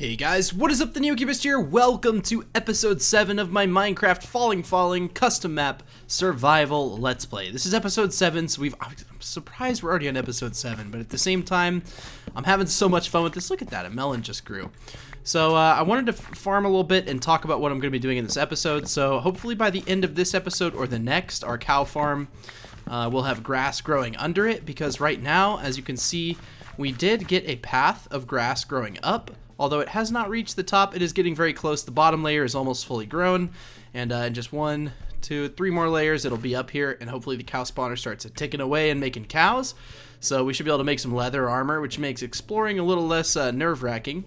Hey guys, what is up? TheNeoCubest here. Welcome to episode 7 of my Minecraft Falling custom map survival let's play. This is episode 7, so I'm surprised we're already on episode 7, but at the same time, I'm having so much fun with this. Look at that, a melon just grew. So I wanted to farm a little bit and talk about what I'm going to be doing in this episode. So hopefully by the end of this episode or the next, our cow farm will have grass growing under it, because right now, as you can see, we did get a path of grass growing up. Although it has not reached the top, it is getting very close. The bottom layer is almost fully grown, and in just 1, 2, 3 more layers, it'll be up here, and hopefully the cow spawner starts ticking away and making cows. So we should be able to make some leather armor, which makes exploring a little less nerve-wracking.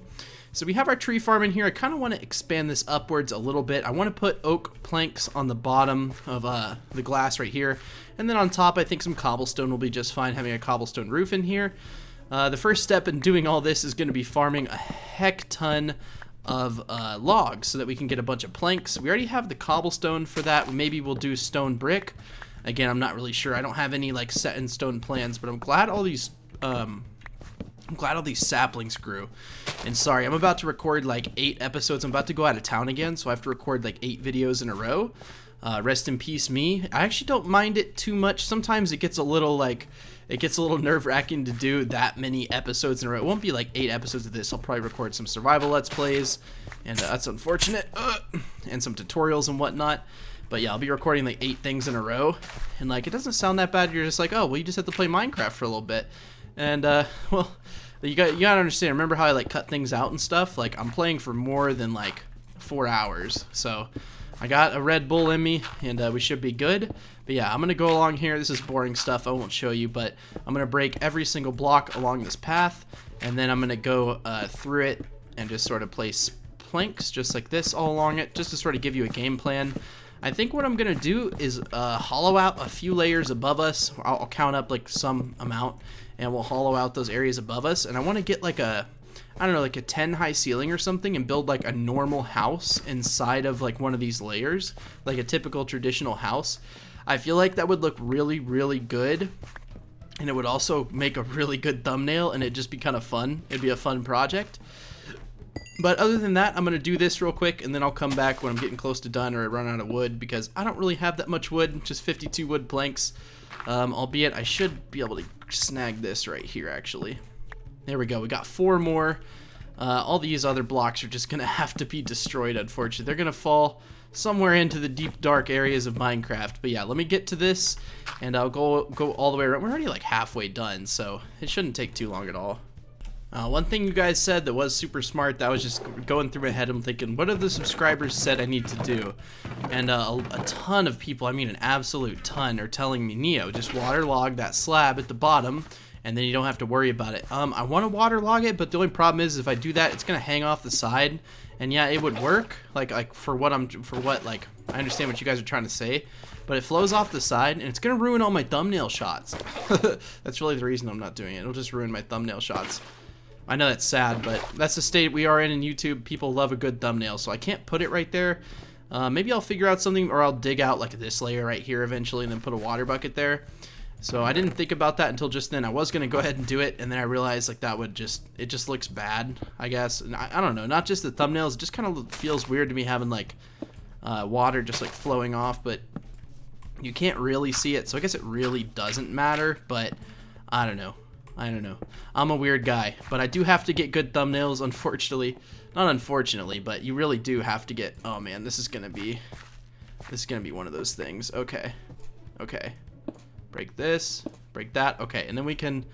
So we have our tree farm in here. I kind of want to expand this upwards a little bit. I want to put oak planks on the bottom of the glass right here, and then on top I think some cobblestone will be just fine, having a cobblestone roof in here. The first step in doing all this is going to be farming a heck ton of logs so that we can get a bunch of planks. We already have the cobblestone for that. Maybe we'll do stone brick. Again, I'm not really sure. I don't have any like set in stone plans, but I'm glad all these saplings grew. And sorry, I'm about to record like 8 episodes. I'm about to go out of town again, so I have to record like 8 videos in a row. Rest in peace me. I actually don't mind it too much. Sometimes it gets a little nerve-wracking to do that many episodes in a row. It won't be like 8 episodes of this. I'll probably record some survival let's plays, and that's unfortunate, and some tutorials and whatnot. But yeah, I'll be recording like 8 things in a row, and like it doesn't sound that bad. You're just like, oh well, you just have to play Minecraft for a little bit, and well, you gotta understand. Remember how I like cut things out and stuff? Like I'm playing for more than like 4 hours, so I got a Red Bull in me, and we should be good. But yeah, I'm going to go along here. This is boring stuff. I won't show you, but I'm going to break every single block along this path, and then I'm going to go through it and just sort of place planks just like this all along it, just to sort of give you a game plan. I think what I'm going to do is hollow out a few layers above us. I'll count up like some amount, and we'll hollow out those areas above us. And I want to get like a, I don't know, like a 10 high ceiling or something, and build like a normal house inside of like one of these layers, like a typical traditional house. I feel like that would look really, really good, and it would also make a really good thumbnail, and it'd just be kind of fun. It'd be a fun project. But other than that, I'm going to do this real quick, and then I'll come back when I'm getting close to done or I run out of wood, because I don't really have that much wood, just 52 wood planks. Albeit I should be able to snag this right here, actually. There we go. We got 4 more. All these other blocks are just going to have to be destroyed, unfortunately. They're going to fall somewhere into the deep, dark areas of Minecraft. But yeah, let me get to this, and I'll go all the way around. We're already like halfway done, so it shouldn't take too long at all. One thing you guys said that was super smart, that was just going through my head, I'm thinking, what have the subscribers said I need to do? And a ton of people, I mean an absolute ton, are telling me, Neo, just waterlog that slab at the bottom, and then you don't have to worry about it. I want to waterlog it, but the only problem is if I do that, it's gonna hang off the side. And yeah, it would work, like I understand what you guys are trying to say, but it flows off the side, and it's gonna ruin all my thumbnail shots. That's really the reason I'm not doing it. It'll just ruin my thumbnail shots. I know that's sad, but that's the state we are in YouTube. People love a good thumbnail, so I can't put it right there. Maybe I'll figure out something, or I'll dig out like this layer right here eventually, and then put a water bucket there. So I didn't think about that until just then. I was gonna go ahead and do it, and then I realized like that would it just looks bad, I guess. And I don't know, not just the thumbnails, it just kind of feels weird to me having like water just like flowing off, but you can't really see it, so I guess it really doesn't matter. But I don't know. I'm a weird guy, but I do have to get good thumbnails, unfortunately. Not unfortunately, but you really do have to get. Oh man, this is gonna be one of those things. Okay. Break this, break that. Okay, and then we can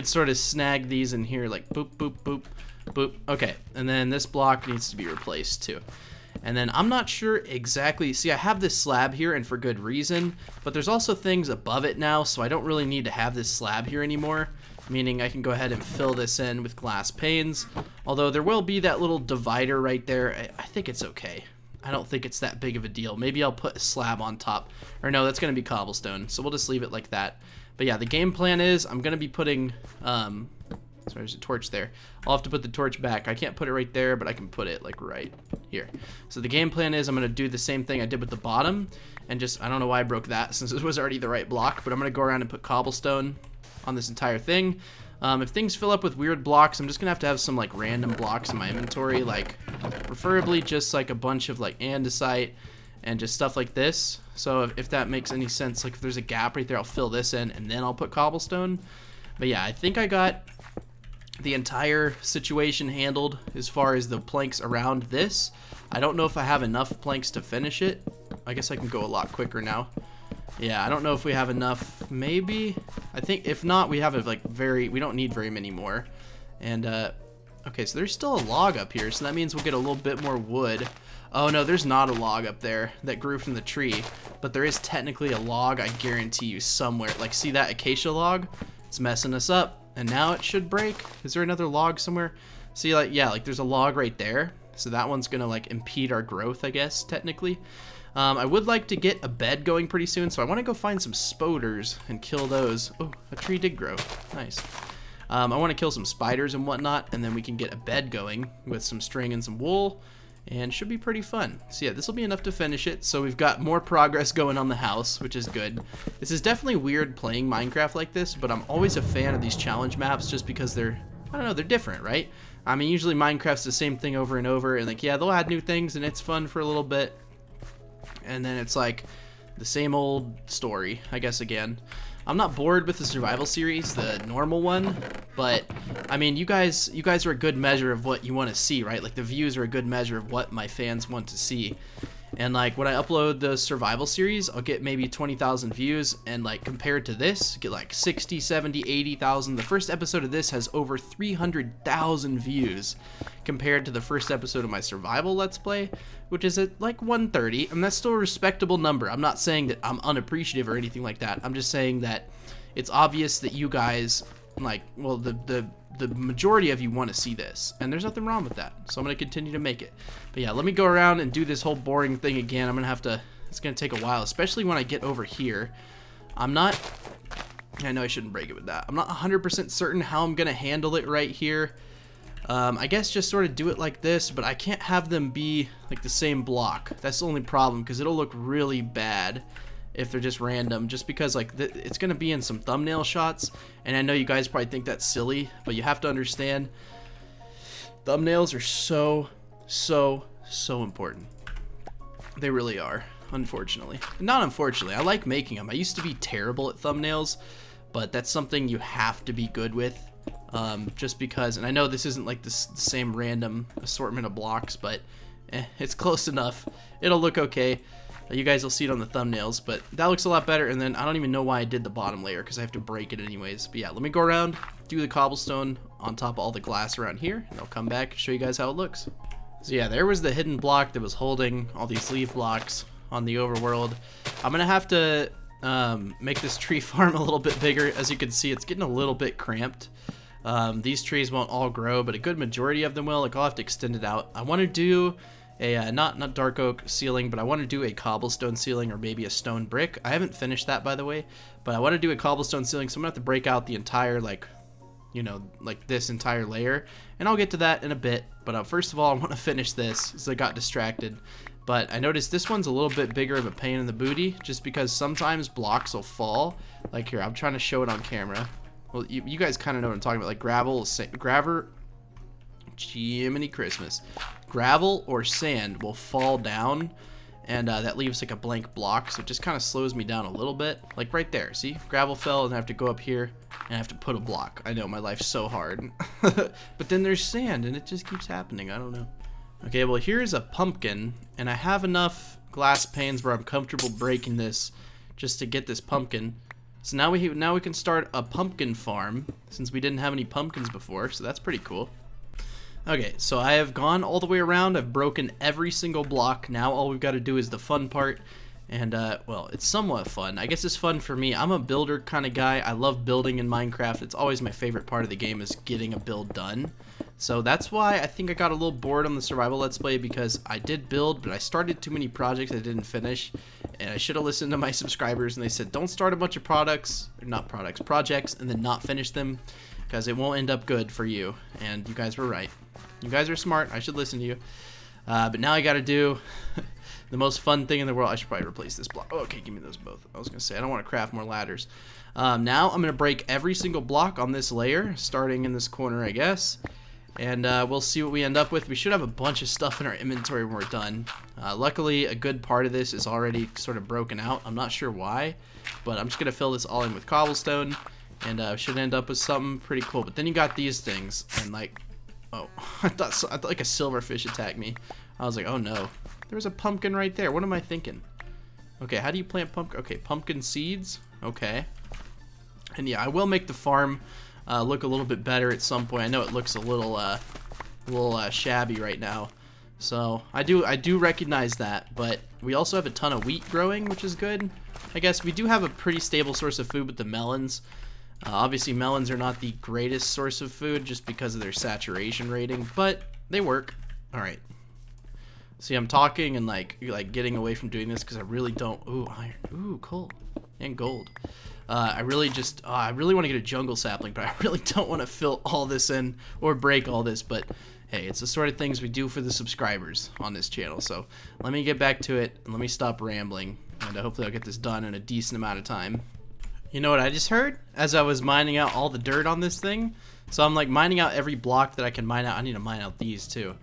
sort of snag these in here, like boop, boop, boop, boop. Okay, and then this block needs to be replaced too. And then I'm not sure exactly. See, I have this slab here, and for good reason, but there's also things above it now, so I don't really need to have this slab here anymore. Meaning I can go ahead and fill this in with glass panes. Although there will be that little divider right there. I think it's okay. I don't think it's that big of a deal. Maybe I'll put a slab on top. Or no, that's going to be cobblestone. So we'll just leave it like that. But yeah, the game plan is I'm going to be putting... sorry, there's a torch there. I'll have to put the torch back. I can't put it right there, but I can put it like right here. So the game plan is I'm going to do the same thing I did with the bottom. And just, I don't know why I broke that since it was already the right block. But I'm going to go around and put cobblestone on this entire thing. If things fill up with weird blocks, I'm just gonna have some like random blocks in my inventory, like preferably just like a bunch of like andesite and just stuff like this. So if that makes any sense, like if there's a gap right there, I'll fill this in and then I'll put cobblestone. But yeah, I think I got the entire situation handled as far as the planks around this. I don't know if I have enough planks to finish it. I guess I can go a lot quicker now. Yeah, I don't know if we have enough. Maybe. I think if not, we have like we don't need very many more. And okay, so there's still a log up here, so that means we'll get a little bit more wood. Oh no, there's not a log up there that grew from the tree, but there is technically a log, I guarantee you, somewhere. Like, see that acacia log? It's messing us up, and now it should break. Is there another log somewhere? See, like, yeah, like there's a log right there, so that one's gonna like impede our growth, I guess, technically. I would like to get a bed going pretty soon, so I want to go find some spoders and kill those. Oh, a tree did grow. Nice. I want to kill some spiders and whatnot, and then we can get a bed going with some string and some wool, and should be pretty fun. So yeah, this will be enough to finish it. So we've got more progress going on the house, which is good. This is definitely weird playing Minecraft like this, but I'm always a fan of these challenge maps just because they're, I don't know, they're different, right? I mean, usually Minecraft's the same thing over and over, and like, yeah, they'll add new things, and it's fun for a little bit. And then it's like the same old story, I guess, again. I'm not bored with the survival series, the normal one, but I mean, you guys are a good measure of what you want to see, right? Like the views are a good measure of what my fans want to see. And like when I upload the survival series, I'll get maybe 20,000 views, and like compared to this, get like 60, 70, 80,000. The first episode of this has over 300,000 views compared to the first episode of my survival Let's Play, which is at like 130, and that's still a respectable number. I'm not saying that I'm unappreciative or anything like that. I'm just saying that it's obvious that you guys, like, well, the majority of you want to see this, and there's nothing wrong with that, so I'm going to continue to make it. But yeah, let me go around and do this whole boring thing again. I'm going to have to, it's going to take a while, especially when I get over here. I know I shouldn't break it with that. I'm not 100% certain how I'm going to handle it right here. I guess just sort of do it like this, but I can't have them be like the same block. That's the only problem, because it'll look really bad if they're just random, just because like it's gonna be in some thumbnail shots, and I know you guys probably think that's silly, but you have to understand thumbnails are so important. They really are, unfortunately. Not unfortunately, I like making them. I used to be terrible at thumbnails, but that's something you have to be good with, just because, and I know this isn't like the same random assortment of blocks, but it's close enough. It'll look okay. You guys will see it on the thumbnails, but that looks a lot better. And then I don't even know why I did the bottom layer, because I have to break it anyways. But yeah, let me go around, do the cobblestone on top of all the glass around here, and I'll come back and show you guys how it looks. So yeah, there was the hidden block that was holding all these leaf blocks on the overworld. I'm gonna have to make this tree farm a little bit bigger. As you can see, it's getting a little bit cramped. These trees won't all grow, but a good majority of them will. Like, I'll have to extend it out. I want to do a not dark oak ceiling, but I want to do a cobblestone ceiling, or maybe a stone brick. I haven't finished that, by the way, but I want to do a cobblestone ceiling, so I'm gonna have to break out the entire, like, you know, like this entire layer, and I'll get to that in a bit. But first of all, I want to finish this, because I got distracted. But I noticed this one's a little bit bigger of a pain in the booty, just because sometimes blocks will fall. Like here, I'm trying to show it on camera. Well, you guys kind of know what I'm talking about. Like gravel, Jiminy Christmas. Gravel or sand will fall down, and that leaves like a blank block, so it just kind of slows me down a little bit. Like right there, see? Gravel fell, and I have to go up here, and I have to put a block. I know, my life's so hard. But then there's sand, and it just keeps happening. I don't know. Okay, well, here's a pumpkin, and I have enough glass panes where I'm comfortable breaking this just to get this pumpkin. So now we can start a pumpkin farm, since we didn't have any pumpkins before, so that's pretty cool. Okay, so I have gone all the way around. I've broken every single block. Now all we've got to do is the fun part, and well, it's somewhat fun. I guess it's fun for me. I'm a builder kind of guy. I love building in Minecraft. It's always my favorite part of the game, is getting a build done. So that's why I think I got a little bored on the survival Let's Play, because I did build, but I started too many projects I didn't finish, and I should have listened to my subscribers, and they said don't start a bunch of projects, and then not finish them, because it won't end up good for you. And you guys were right. You guys are smart. I should listen to you. But now I got to do the most fun thing in the world. I should probably replace this block. Oh, okay, give me those both. I was gonna say I don't want to craft more ladders. Now I'm gonna break every single block on this layer, starting in this corner, I guess. And we'll see what we end up with. We should have a bunch of stuff in our inventory when we're done. Luckily, a good part of this is already sort of broken out. I'm not sure why, but I'm just gonna fill this all in with cobblestone, and should end up with something pretty cool. But then you got these things, and like, oh, I thought like a silverfish attacked me. I was like, oh no, there was a pumpkin right there. What am I thinking? Okay, how do you plant pumpkin? Okay, pumpkin seeds. Okay, and yeah, I will make the farm look a little bit better at some point. I know it looks a little shabby right now, so I do recognize that. But we also have a ton of wheat growing, which is good. I guess we do have a pretty stable source of food with the melons. Obviously, melons are not the greatest source of food just because of their saturation rating, but they work. All right. See, I'm talking and like getting away from doing this because I really don't. Ooh, iron. Ooh, coal and gold. I really want to get a jungle sapling, but I really don't want to fill all this in or break all this. But hey, it's the sort of things we do for the subscribers on this channel. So let me get back to it and let me stop rambling, and hopefully I'll get this done in a decent amount of time. You know what I just heard? As I was mining out all the dirt on this thing, so I'm like mining out every block that I can mine out. I need to mine out these too.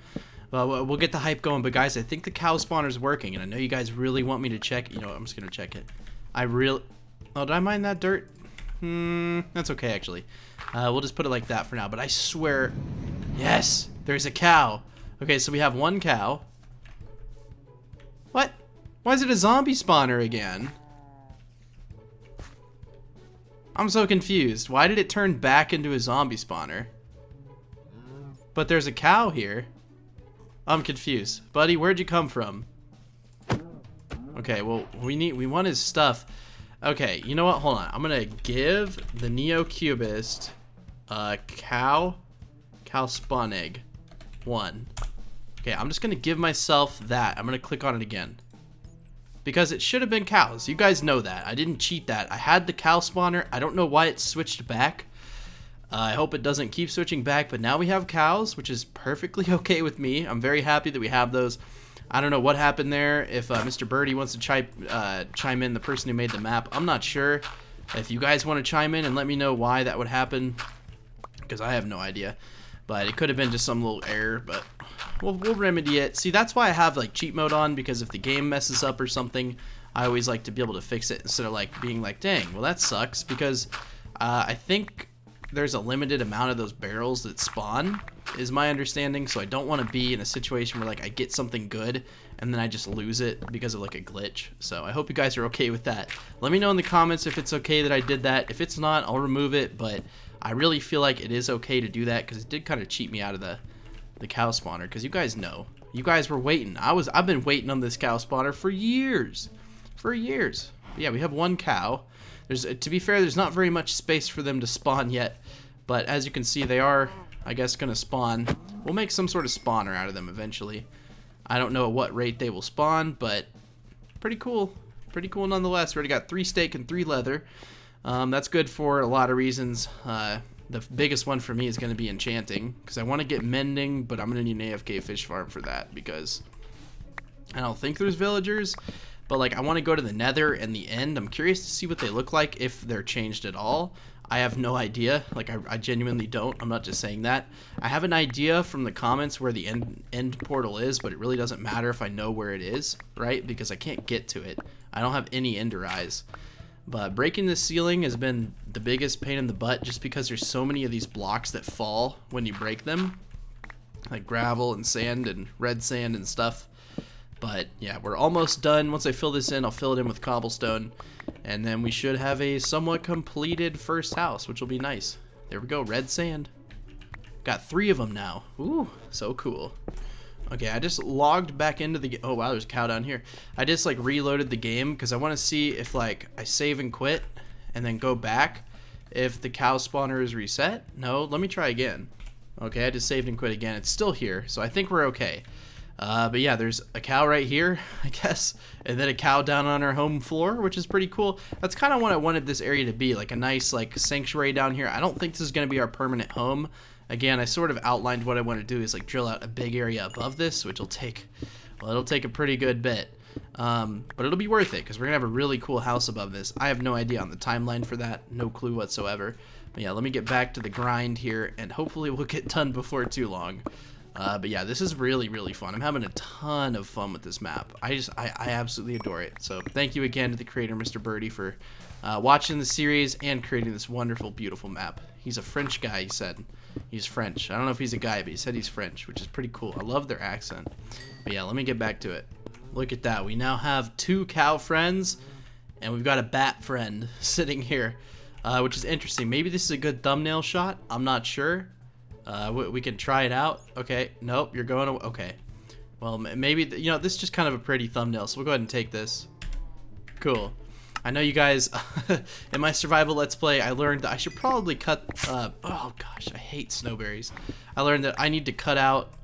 We'll get the hype going. But guys, I think the cow spawner's working, and I know you guys really want me to check. You know what? I'm just gonna check it. Oh, did I mine that dirt? That's okay actually. We'll just put it like that for now. But I swear, yes, there's a cow. Okay, so we have one cow. What? Why is it a zombie spawner again? I'm so confused. Why did it turn back into a zombie spawner? But there's a cow here. I'm confused. Buddy, where'd you come from? Okay, well, we want his stuff. Okay, you know what? Hold on. I'm gonna give the TheNeoCubest cow spawn egg 1. Okay, I'm just gonna give myself that. I'm gonna click on it again. Because it should have been cows. You guys know that. I didn't cheat that. I had the cow spawner. I don't know why it switched back. I hope it doesn't keep switching back, but now we have cows, which is perfectly okay with me. I'm very happy that we have those. I don't know what happened there. If Mr. Birdie wants to chime in, the person who made the map, I'm not sure. If you guys want to chime in and let me know why that would happen, because I have no idea. But it could have been just some little error, but we'll remedy it. See, that's why I have like cheat mode on, because if the game messes up or something, I always like to be able to fix it instead of like being like, dang, well that sucks, because I think there's a limited amount of those barrels that spawn, is my understanding, so I don't want to be in a situation where like I get something good and then I just lose it because of like a glitch. So I hope you guys are okay with that. Let me know in the comments if it's okay that I did that. If it's not, I'll remove it, but I really feel like it is okay to do that because it did kind of cheat me out of the cow spawner, because you guys know. You guys were waiting. I've been waiting on this cow spawner for years. But yeah, we have one cow. To be fair, there's not very much space for them to spawn yet, but as you can see, they are, I guess, gonna spawn. We'll make some sort of spawner out of them eventually. I don't know at what rate they will spawn, but pretty cool. Pretty cool nonetheless. We already got 3 steak and 3 leather. That's good for a lot of reasons. The biggest one for me is going to be enchanting, because I want to get mending, but I'm going to need an AFK fish farm for that, because I don't think there's villagers, but like I want to go to the nether and the end. I'm curious to see what they look like, if they're changed at all. I have no idea. Like I genuinely don't. I'm not just saying that. I have an idea from the comments where the end portal is, but it really doesn't matter if I know where it is, right? Because I can't get to it. I don't have any ender eyes. But breaking this ceiling has been the biggest pain in the butt, just because there's so many of these blocks that fall when you break them, like gravel and sand and red sand and stuff. But yeah, we're almost done. Once I fill this in, I'll fill it in with cobblestone, and then we should have a somewhat completed first house, which will be nice. There we go, red sand. Got 3 of them now. Ooh, so cool. Okay, I just logged back into the game. Oh wow, there's a cow down here. I just like reloaded the game because I want to see if like I save and quit and then go back if the cow spawner is reset. No, let me try again. Okay, I just saved and quit again. It's still here, so I think we're okay. But yeah, there's a cow right here, I guess, and then a cow down on our home floor, which is pretty cool. That's kind of what I wanted this area to be, like a nice like sanctuary down here. I don't think this is going to be our permanent home. Again, I sort of outlined what I want to do is like drill out a big area above this, which will take Well, it'll take a pretty good bit. But it'll be worth it because we're gonna have a really cool house above this. I have no idea on the timeline for that, no clue whatsoever. But yeah, let me get back to the grind here, and hopefully we'll get done before too long. But yeah, this is really, really fun. I'm having a ton of fun with this map. I absolutely adore it. So thank you again to the creator, Mr. Birdie, for watching the series and creating this wonderful, beautiful map. He's a French guy, he said. He's French. I don't know if he's a guy, but he said he's French, which is pretty cool. I love their accent. But yeah, let me get back to it. Look at that. We now have 2 cow friends, and we've got a bat friend sitting here, which is interesting. Maybe this is a good thumbnail shot. I'm not sure. We can try it out. Okay. Nope. You're going away. Okay. Well, maybe, you know, this is just kind of a pretty thumbnail, so we'll go ahead and take this. Cool. I know you guys, in my survival Let's Play, I learned that I should probably cut, oh gosh, I hate snowberries. I learned that I need to cut out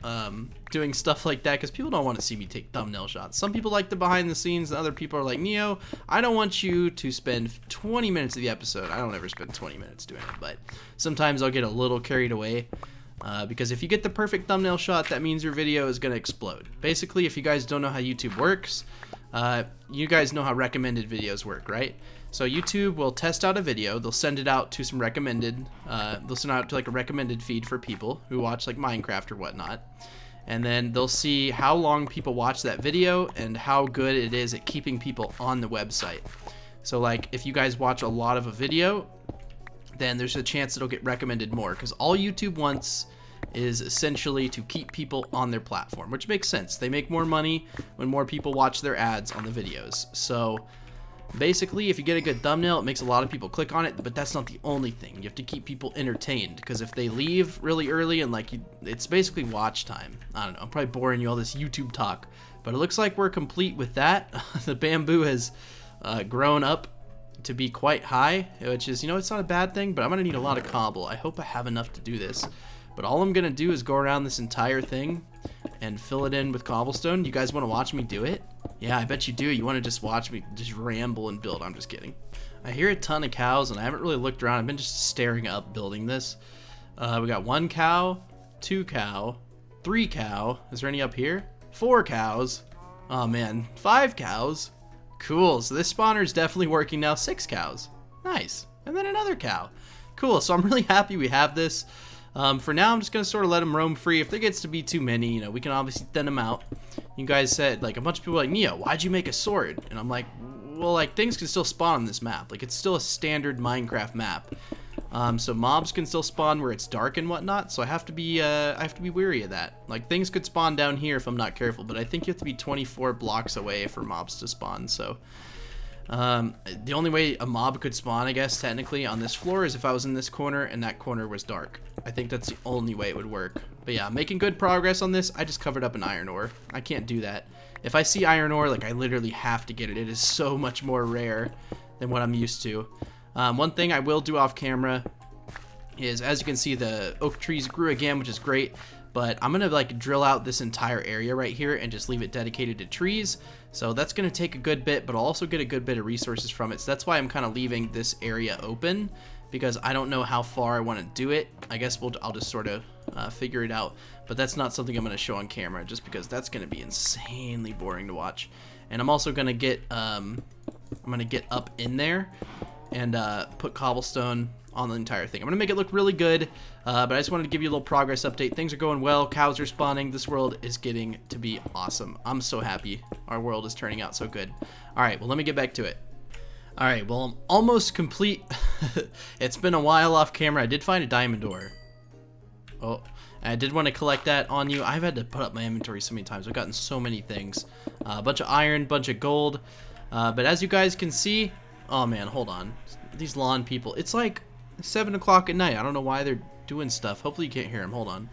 doing stuff like that because people don't want to see me take thumbnail shots. Some people like the behind the scenes, and other people are like, Neo, I don't want you to spend 20 minutes of the episode. I don't ever spend 20 minutes doing it, but sometimes I'll get a little carried away. Because if you get the perfect thumbnail shot, that means your video is going to explode. Basically, if you guys don't know how YouTube works, you guys know how recommended videos work, right? So YouTube will test out a video, they'll send it out to some recommended, they'll send it out to like a recommended feed for people who watch like Minecraft or whatnot. And then they'll see how long people watch that video and how good it is at keeping people on the website. So like if you guys watch a lot of a video, then there's a chance it'll get recommended more, because all YouTube wants is essentially to keep people on their platform, which makes sense. They make more money when more people watch their ads on the videos. So basically, if you get a good thumbnail, it makes a lot of people click on it, but that's not the only thing. You have to keep people entertained, because if they leave really early and like it's basically watch time. I don't know, I'm probably boring you all this YouTube talk, but it looks like we're complete with that. The bamboo has grown up to be quite high, which is, you know, it's not a bad thing, but I'm gonna need a lot of cobble. I hope I have enough to do this. But all I'm gonna do is go around this entire thing and fill it in with cobblestone. You guys want to watch me do it? Yeah, I bet you do. You want to just watch me just ramble and build. I'm just kidding. I hear a ton of cows, and I haven't really looked around. I've been just staring up building this. We got 1 cow, 2 cow, 3 cow. Is there any up here? 4 cows. Oh man, 5 cows. Cool. So this spawner is definitely working now. 6 cows. Nice. And then another cow. Cool. So I'm really happy we have this. For now, I'm just going to sort of let them roam free. If there gets to be too many, you know, we can obviously thin them out. You guys said, like, a bunch of people were like, Neo, why'd you make a sword? And I'm like, well, like, things can still spawn on this map. Like, it's still a standard Minecraft map. So mobs can still spawn where it's dark and whatnot. So I have to be wary of that. Like, things could spawn down here if I'm not careful, but I think you have to be 24 blocks away for mobs to spawn. So the only way a mob could spawn, I guess, technically on this floor is if I was in this corner and that corner was dark. I think that's the only way it would work. But yeah, making good progress on this. I just covered up an iron ore. I can't do that. If I see iron ore, like, I literally have to get it. It is so much more rare than what I'm used to. One thing I will do off camera is, as you can see, the oak trees grew again, which is great. But I'm gonna like drill out this entire area right here and just leave it dedicated to trees. So that's gonna take a good bit, but I'll also get a good bit of resources from it. So that's why I'm kind of leaving this area open, because I don't know how far I want to do it. I guess I'll just sort of figure it out. But that's not something I'm gonna show on camera, just because that's gonna be insanely boring to watch. And I'm also gonna get I'm gonna get up in there and put cobblestone on the entire thing. I'm gonna make it look really good, but I just wanted to give you a little progress update. Things are going well. Cows are spawning. This world is getting to be awesome. I'm so happy our world is turning out so good. All right, well, let me get back to it. All right, well, I'm almost complete. It's been a while off camera. I did find a diamond ore. Oh, and I did want to collect that on you. I've had to put up my inventory so many times. I've gotten so many things. A bunch of iron, bunch of gold. But as you guys can see, oh man, hold on. These lawn people, it's like 7 o'clock at night. I don't know why they're doing stuff. Hopefully you can't hear them. Hold on.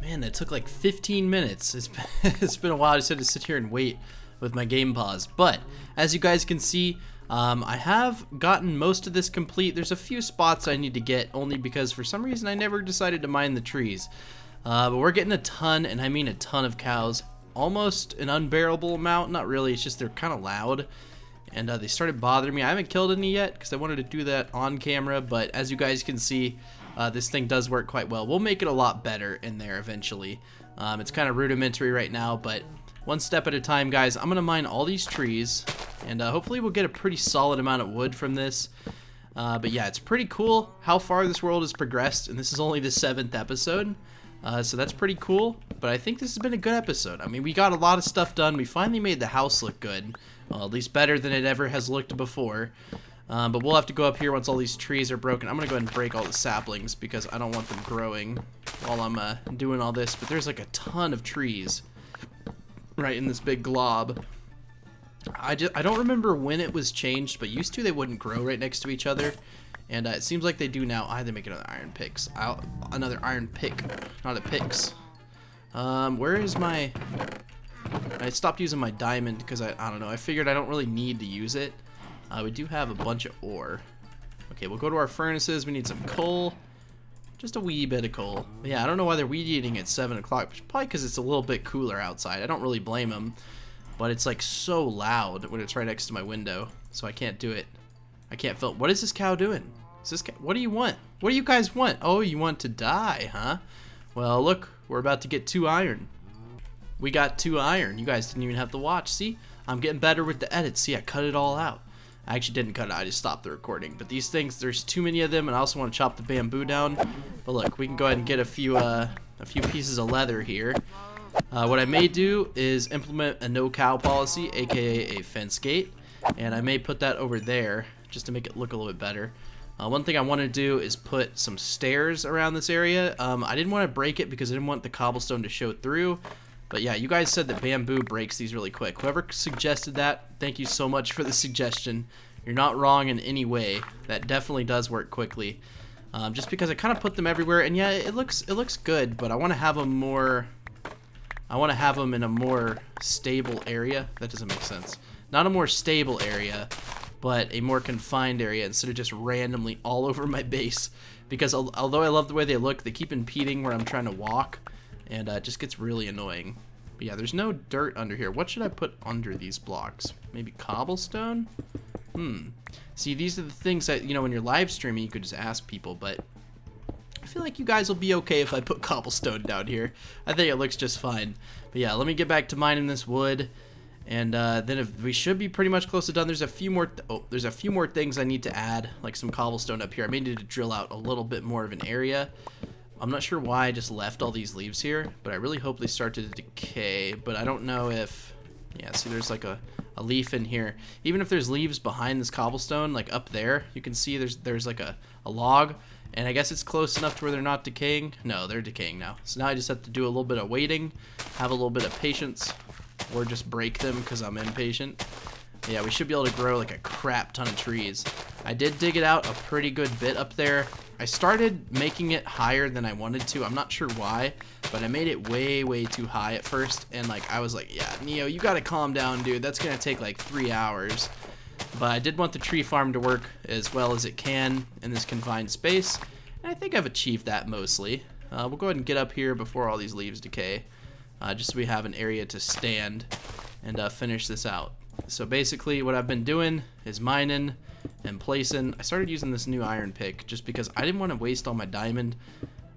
Man, that took like 15 minutes. It's been a while. I just had to sit here and wait with my game pause. But as you guys can see, I have gotten most of this complete. There's a few spots I need to get, only because for some reason I never decided to mine the trees. But we're getting a ton, and I mean a ton of cows. Almost an unbearable amount. Not really. It's just they're kind of loud. And they started bothering me. I haven't killed any yet because I wanted to do that on camera, but as you guys can see, this thing does work quite well. We'll make it a lot better in there eventually. It's kind of rudimentary right now, but one step at a time, guys. I'm gonna mine all these trees, and hopefully we'll get a pretty solid amount of wood from this. But yeah, it's pretty cool how far this world has progressed, and this is only the 7th episode. So that's pretty cool, but I think this has been a good episode. I mean, we got a lot of stuff done. We finally made the house look good. Well, at least better than it ever has looked before. But we'll have to go up here once all these trees are broken. I'm going to go ahead and break all the saplings because I don't want them growing while I'm doing all this. But there's like a ton of trees right in this big glob. I don't remember when it was changed, but used to they wouldn't grow right next to each other. And it seems like they do now. I had to make another iron picks. Another iron pick, not a picks. Where is my... I stopped using my diamond because I don't know. I figured I don't really need to use it. We do have a bunch of ore. Okay, we'll go to our furnaces. We need some coal. Just a wee bit of coal. But yeah, I don't know why they're weed eating at 7 o'clock. Probably because it's a little bit cooler outside. I don't really blame them. But it's like so loud when it's right next to my window. So I can't do it. I can't feel... What is this cow doing? Is this cow... What do you want? What do you guys want? Oh, you want to die, huh? Well, look. We're about to get 2 iron. We got 2 iron. You guys didn't even have to watch. See? I'm getting better with the edits. See, I cut it all out. I actually didn't cut it. I just stopped the recording. But these things, there's too many of them, and I also want to chop the bamboo down. But look, we can go ahead and get a few pieces of leather here. What I may do is implement a no-cow policy, aka a fence gate. And I may put that over there just to make it look a little bit better. One thing I want to do is put some stairs around this area. I didn't want to break it because I didn't want the cobblestone to show through. But yeah, you guys said that bamboo breaks these really quick. Whoever suggested that, thank you so much for the suggestion. You're not wrong in any way. That definitely does work quickly. Just because I kind of put them everywhere, and yeah, it looks good, but I want to have them more... I want to have them in a more stable area. That doesn't make sense. Not a more stable area, but a more confined area instead of just randomly all over my base. Because although I love the way they look, they keep impeding where I'm trying to walk, and it just gets really annoying. But yeah, there's no dirt under here. What should I put under these blocks? Maybe cobblestone? See, these are the things that, you know, when you're live streaming, you could just ask people, but I feel like you guys will be okay if I put cobblestone down here. I think it looks just fine. But yeah, let me get back to mining this wood. And then if we should be pretty much close to done. There's a few more things I need to add, like some cobblestone up here. I may need to drill out a little bit more of an area. I'm not sure why I just left all these leaves here, but I really hope they start to decay. But I don't know if... Yeah, see, there's like a leaf in here. Even if there's leaves behind this cobblestone, like up there, you can see there's like a log. And I guess it's close enough to where they're not decaying. No, they're decaying now. So now I just have to do a little bit of waiting, have a little bit of patience, or just break them because I'm impatient. Yeah, we should be able to grow like a crap ton of trees. I did dig it out a pretty good bit up there. I started making it higher than I wanted to. I'm not sure why, but I made it way too high at first. And like I was like, yeah, Neo, you gotta calm down, dude. That's gonna take like 3 hours. But I did want the tree farm to work as well as it can in this confined space. And I think I've achieved that mostly. We'll go ahead and get up here before all these leaves decay. Just so we have an area to stand and finish this out. So basically what I've been doing is mining and placing. I started using this new iron pick just because I didn't want to waste all my diamond.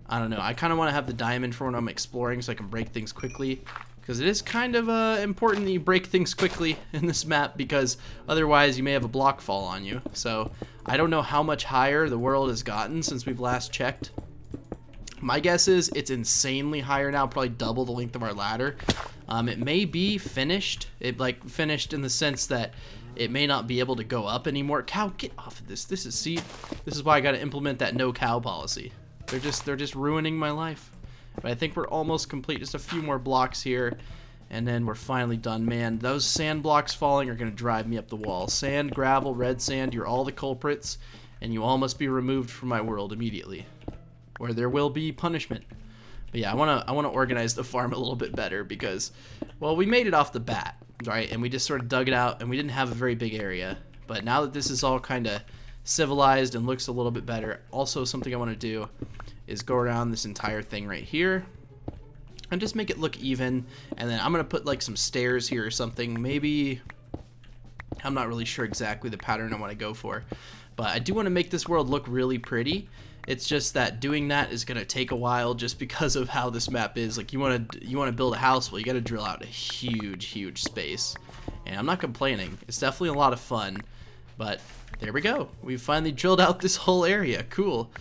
I don't know. I kind of want to have the diamond for when I'm exploring so I can break things quickly. Because it is kind of important that you break things quickly in this map because otherwise you may have a block fall on you. So I don't know how much higher the world has gotten since we've last checked. My guess is it's insanely higher now, probably double the length of our ladder. It may be finished. Finished in the sense that it may not be able to go up anymore. Cow, get off of this. This is why I got to implement that no cow policy. They're just ruining my life. But I think we're almost complete. Just a few more blocks here, and then we're finally done. Man, those sand blocks falling are going to drive me up the wall. Sand, gravel, red sand, you're all the culprits, and you all must be removed from my world immediately, or there will be punishment. But yeah, I want to organize the farm a little bit better because, well, we made it off the bat, right? And we just sort of dug it out, and we didn't have a very big area. But now that this is all kind of civilized and looks a little bit better, also something I want to do is go around this entire thing right here and just make it look even. And then I'm going to put like some stairs here or something. Maybe, I'm not really sure exactly the pattern I want to go for, but I do want to make this world look really pretty. It's just that doing that is gonna take a while just because of how this map is. Like you wanna build a house, well you gotta drill out a huge space. And I'm not complaining. It's definitely a lot of fun. But there we go. We've finally drilled out this whole area. Cool.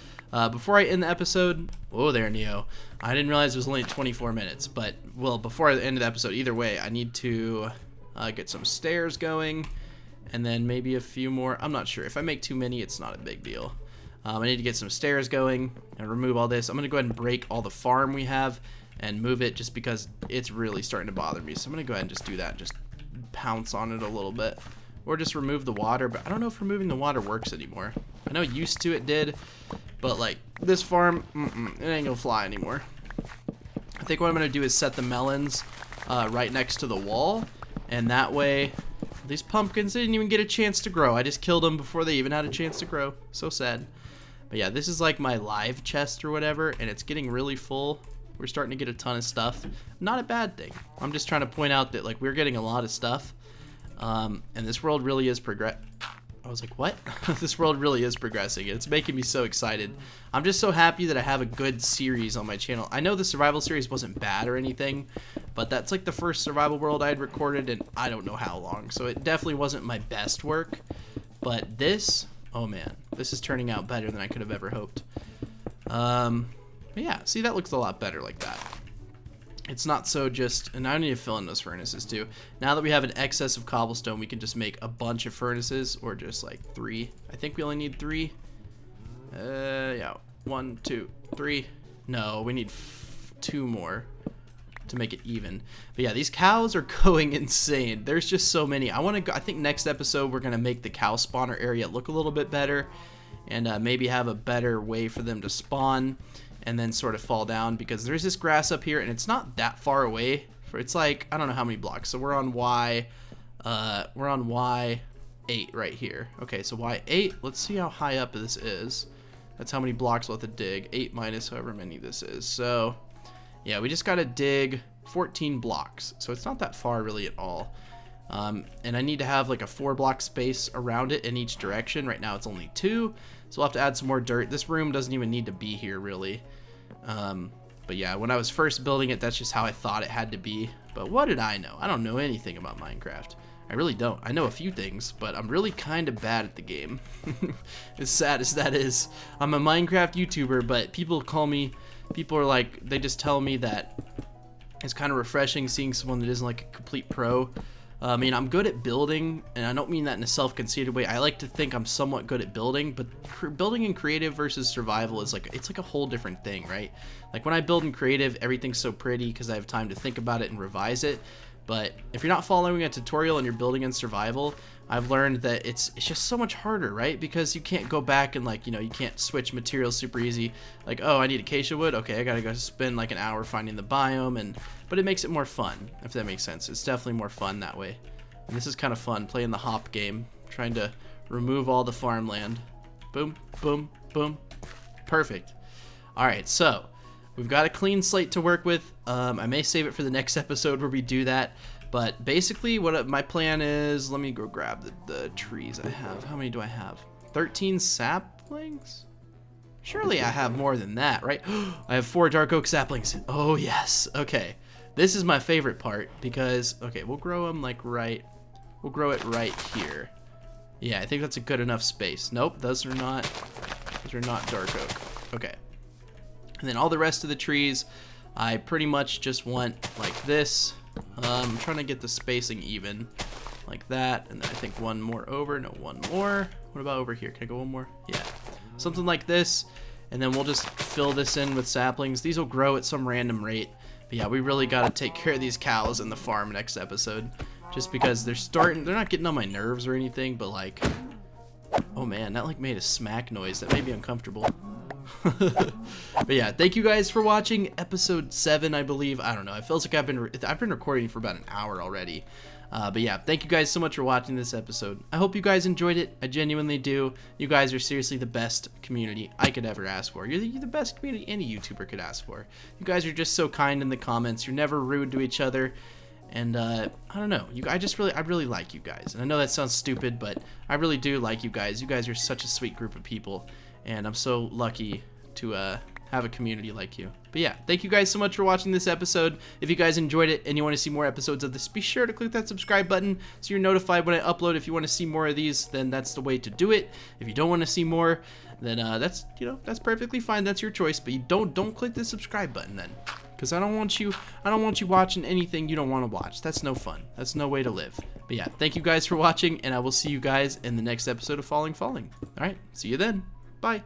Before I end the episode, whoa there, Neo. I didn't realize it was only 24 minutes, but well, before I end the episode, either way, I need to get some stairs going, and then maybe a few more. I'm not sure. If I make too many, it's not a big deal. I need to get some stairs going and remove all this. I'm gonna go ahead and break all the farm we have and move it just because it's really starting to bother me. So I'm gonna go ahead and just do that, just pounce on it a little bit. Or just remove the water, but I don't know if removing the water works anymore. I know used to it did, but like this farm, it ain't gonna fly anymore. I think what I'm gonna do is set the melons right next to the wall, and that way these pumpkins, they didn't even get a chance to grow. I just killed them before they even had a chance to grow. So sad. But yeah, this is like my live chest or whatever, and it's getting really full. We're starting to get a ton of stuff. Not a bad thing. I'm just trying to point out that like we're getting a lot of stuff. And this world really is I was like, what? This world really is progressing. It's making me so excited. I'm just so happy that I have a good series on my channel. I know the survival series wasn't bad or anything, but that's like the first survival world I had recorded in I don't know how long. So it definitely wasn't my best work. But this, oh man, this is turning out better than I could have ever hoped. But yeah, see, that looks a lot better like that. It's not so just, and I need to fill in those furnaces too. Now that we have an excess of cobblestone, we can just make a bunch of furnaces, or just like 3. I think we only need 3. Yeah, 1, 2, 3. No, we need 2 more to make it even. But yeah, these cows are going insane. There's just so many. I think next episode we're gonna make the cow spawner area look a little bit better, and maybe have a better way for them to spawn and then sort of fall down, because there's this grass up here and it's not that far away. It's like, I don't know how many blocks. So we're on Y8 right here. Okay, so Y8, let's see how high up this is. That's how many blocks we'll have to dig. 8 minus however many this is. So yeah, we just gotta dig 14 blocks. So it's not that far really at all. And I need to have like a 4-block space around it in each direction. Right now it's only 2. So we'll have to add some more dirt. This room doesn't even need to be here really. But yeah, when I was first building it, that's just how I thought it had to be. But what did I know? I don't know anything about Minecraft. I really don't. I know a few things, but I'm really kind of bad at the game. As sad as that is. I'm a Minecraft YouTuber, but people are like, they just tell me that it's kind of refreshing seeing someone that isn't like a complete pro. I mean, I'm good at building, and I don't mean that in a self-conceited way. I like to think I'm somewhat good at building, but building in creative versus survival is like, it's like a whole different thing, right? Like when I build in creative, everything's so pretty because I have time to think about it and revise it. But if you're not following a tutorial and you're building in survival, I've learned that it's just so much harder, right? Because you can't go back and like, you know, you can't switch materials super easy. Like, oh, I need acacia wood. Okay, I gotta go spend like an hour finding the biome, but it makes it more fun, if that makes sense. It's definitely more fun that way. And this is kind of fun, playing the hop game, trying to remove all the farmland. Boom, boom, boom. Perfect. All right, so we've got a clean slate to work with. I may save it for the next episode where we do that. But basically, what my plan is, let me go grab the trees I have. How many do I have? 13 saplings? Surely I have more than that, right? I have 4 dark oak saplings. Oh, yes. Okay. This is my favorite part because, okay, we'll grow them like we'll grow it right here. Yeah, I think that's a good enough space. Nope, those are not dark oak. Okay. And then all the rest of the trees, I pretty much just want like this. I'm trying to get the spacing even, like that, and then I think one more over. No, one more. What about over here? Can I go one more? Yeah, something like this, and then we'll just fill this in with saplings. These will grow at some random rate. But yeah, we really got to take care of these cows in the farm next episode, just because they're not getting on my nerves or anything, but like, oh man, that like made a smack noise. That made me uncomfortable. But yeah, thank you guys for watching episode 7, I believe. I don't know, it feels like I've been recording for about an hour already. But yeah, thank you guys so much for watching this episode. I hope you guys enjoyed it. I genuinely do. You guys are seriously the best community I could ever ask for. You're the best community any YouTuber could ask for. You guys are just so kind in the comments. You're never rude to each other. And I don't know, I really like you guys. And I know that sounds stupid, but I really do like you guys. You guys are such a sweet group of people. And I'm so lucky to have a community like you. But yeah, thank you guys so much for watching this episode. If you guys enjoyed it and you want to see more episodes of this, be sure to click that subscribe button so you're notified when I upload. If you want to see more of these, then that's the way to do it. If you don't want to see more, then that's, you know, that's perfectly fine. That's your choice. But you don't click the subscribe button then, because I don't want you watching anything you don't want to watch. That's no fun. That's no way to live. But yeah, thank you guys for watching, and I will see you guys in the next episode of Falling. All right, see you then. Bye.